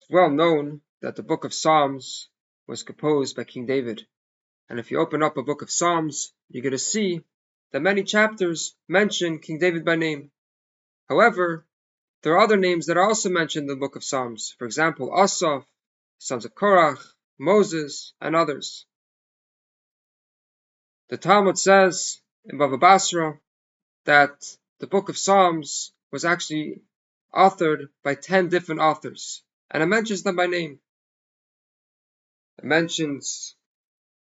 It's well known that the book of Psalms was composed by King David. And if you open up a book of Psalms, you're going to see that many chapters mention King David by name. However, there are other names that are also mentioned in the book of Psalms. For example, Asaph, sons of Korach, Moses, and others. The Talmud says in Bava Basra that the book of Psalms was actually authored by 10 different authors, and it mentions them by name. It mentions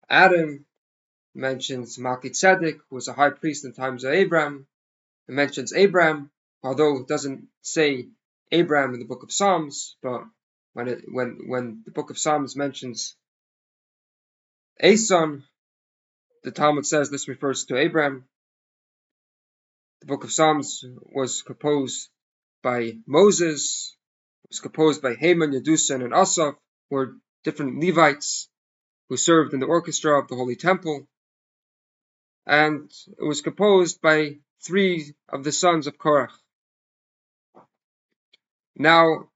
Adam, it mentions Melchizedek, who was a high priest in times of Abraham. It mentions Abraham, although it doesn't say Abraham in the book of Psalms, but when the book of Psalms mentions a son, the Talmud says this refers to Abraham. The book of Psalms was composed by Moses. It was composed by Heman, Yedusan, and Asaph, who were different Levites who served in the orchestra of the Holy Temple. And it was composed by 3 of the sons of Korach. Now,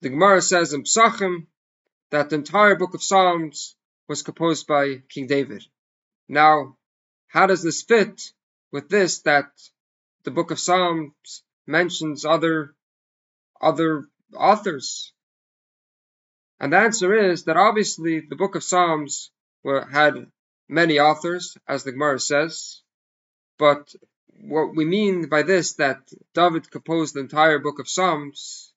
the Gemara says in Psachim that the entire book of Psalms was composed by King David. Now, how does this fit with this, that the book of Psalms mentions other authors? And the answer is that obviously the book of Psalms had many authors, as the Gemara says, but what we mean by this, that David composed the entire book of Psalms,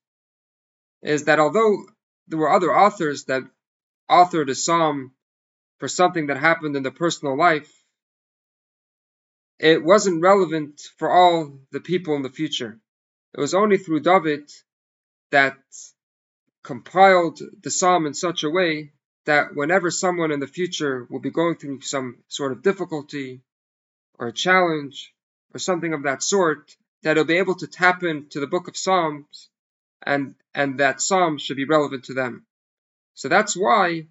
is that although there were other authors that authored a psalm for something that happened in their personal life, it wasn't relevant for all the people in the future. It was only through David that compiled the psalm in such a way that whenever someone in the future will be going through some sort of difficulty or a challenge or something of that sort, that he'll be able to tap into the book of Psalms, and that psalm should be relevant to them. So that's why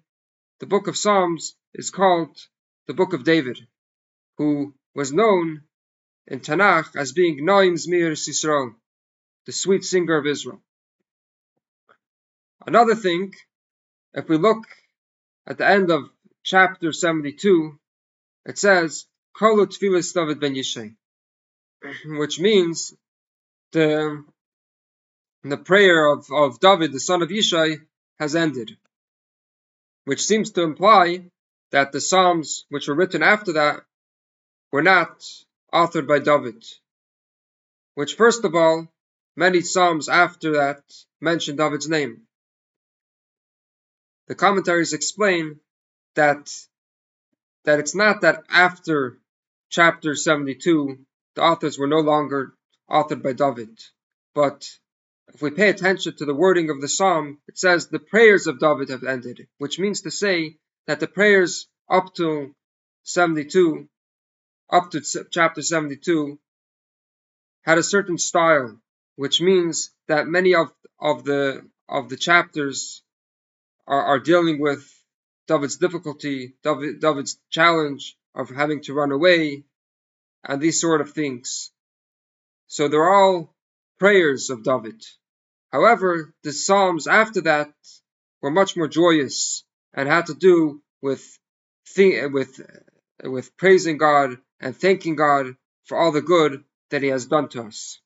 the book of Psalms is called the book of David, who was known in Tanach as being Noim Zmir Sisrael, the sweet singer of Israel. Another thing, if we look at the end of chapter 72, it says, Kolu Tfilas David ben Yishai, which means the prayer of David, the son of Yishai, has ended, which seems to imply that the Psalms which were written after that were not authored by David, which, first of all, many Psalms after that mention David's name. The commentaries explain that it's not that after chapter 72 the authors were no longer authored by David, but if we pay attention to the wording of the psalm, it says the prayers of David have ended, which means to say that the prayers up to chapter 72 had a certain style, which means that many of the chapters are dealing with David's difficulty, David's challenge of having to run away, and these sort of things. So they're all prayers of David. However, the Psalms after that were much more joyous and had to do with praising God and thanking God for all the good that He has done to us.